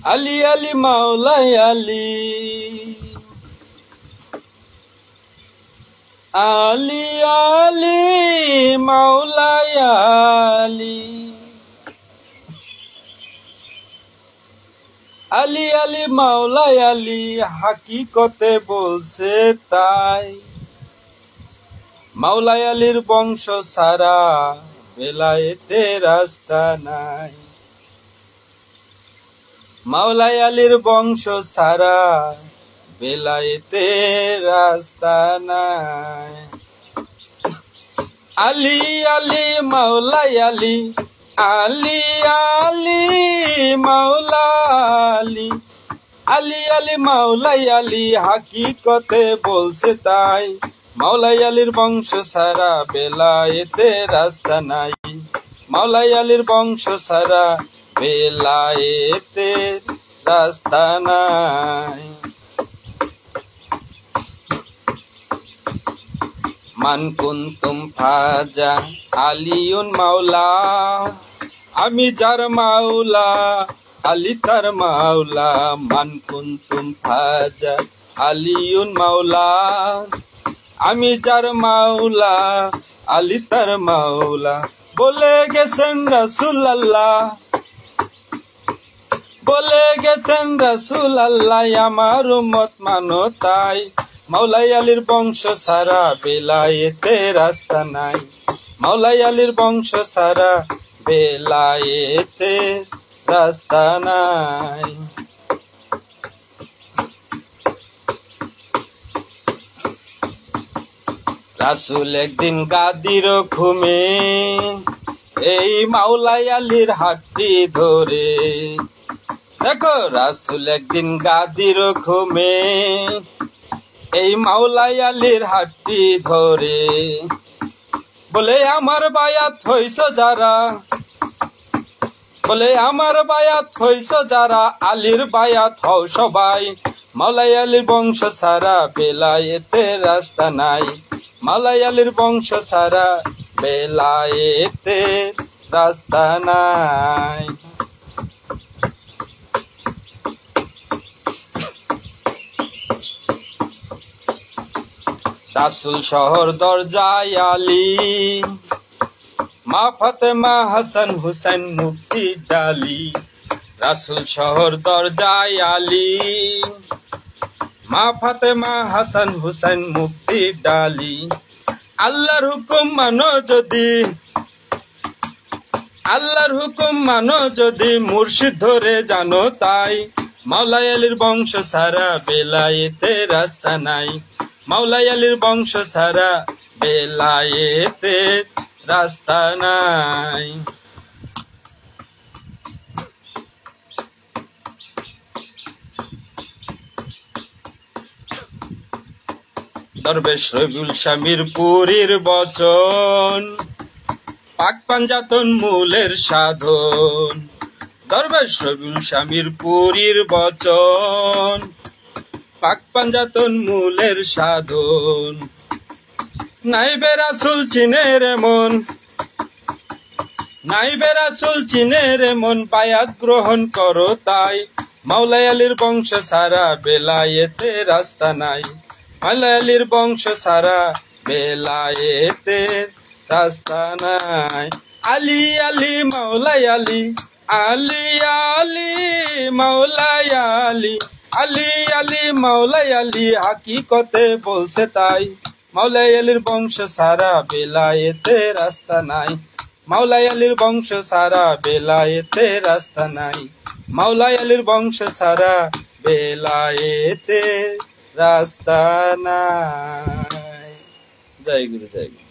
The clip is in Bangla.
আলী আলী মাওলাই আলী, আলী আলী মাওলাই আলী, আলী আলী মাওলাই আলী হাকিকতে বলছে তাই। মাওলাই আলীর বংশ ছাড়া বেলায়েতে রাস্তা নাই। মাওলাই আলীর বংশ ছাড়া বেলায়েতে রাস্তা নাই। আলী আলী মাওলাই আলী, আলী আলী মাওলা আলী, আলী আলী মাওলাই আলী হাকিকতে বলছে তাই। মাওলাই আলীর বংশ ছাড়া বেলায়েতে রাস্তা নাই। মাওলাই আলীর বংশ ছাড়া বেলায়েতে রাস্তা নাই। মান কুনতুম ফাজা আলিউন মাওলা, আমি যার মাওলা আলী তার মাওলা। মান কুনতুম ফাজা আলিউন মাওলা, আমি যার মাওলা আলী তার মাওলা। বলে গেছেন রাসূলুল্লাহ, বলে গেছেন রাসূলুল্লাহ, আমার উম্মত মানো তাই। মাওলাই আলীর বংশ ছাড়া বেলায়েতে রাস্তা নাই। মাওলাই আলীর বংশ ছাড়া বেলায়েতে রাস্তা নাই। রাসূল একদিন গাদির ঘুমে এই মাওলাই আলীর হাতটি ধরে। দেখো রাসূল একদিন গাদির ঘুমে এই মাওলাই আলীর হাতটি ধরে। বলে আমার বায়াত হইছ যারা, বলে আমার বায়াত হইছ যারা, আলীর বায়াত হও সবাই। মাওলাই আলীর বংশ ছাড়া বেলায়েতে রাস্তা নাই। মাওলাই আলীর বংশ ছাড়া বেলায়েতে রাস্তা নাই। রাসূল শহর দরজায় আলী, মা ফাতেমা হাসান হুসাইন মুক্তি ডালি। রাসূল শহর দরজায় আলী, মা ফাতেমা হাসান হুসাইন মুক্তি ডালি। আল্লাহর হুকুম মানো যদি, আল্লাহর হুকুম মানো যদি, মুর্শিদ ধরে জানো তাই। মাওলাই আলীর বংশ ছাড়া বেলায়েতে রাস্তা নাই। মাওলাই আলীর বংশ ছাড়া বেলায়েতে রাস্তা নাই। দরবেশ রবিউল শামীর পুরীর বচন, পাক পাঞ্জাতন মূলের সাধন। দরবেশ রবিউল শামীর পুরীর বচন, পাক পাঞ্জাতন মূলের সাধন। নাইবে রাসূল চিনে রে মন, নাইবে রাসূল চিনে রে মন, বায়াত গ্রহণ করো তাই। মাওলাই আলীর বংশ ছাড়া বেলায়েতে রাস্তা নাই। মাওলাই আলীর বংশ ছাড়া বেলায়েতে রাস্তা নাই। আলী আলী মাওলাই আলী, আলী আলী মাওলাই আলী, আলী আলী মাওলাই আলী হাকিকতে বলছে তাই। মাওলাই আলীর বংশ ছাড়া বেলায়েতে রাস্তা নাই। মাওলাই আলীর বংশ ছাড়া বেলায়েতে রাস্তা নাই। মাওলাই আলীর বংশ ছাড়া বেলায়েতে রাস্তা নাই। জয় গুরু, জয় গুরু।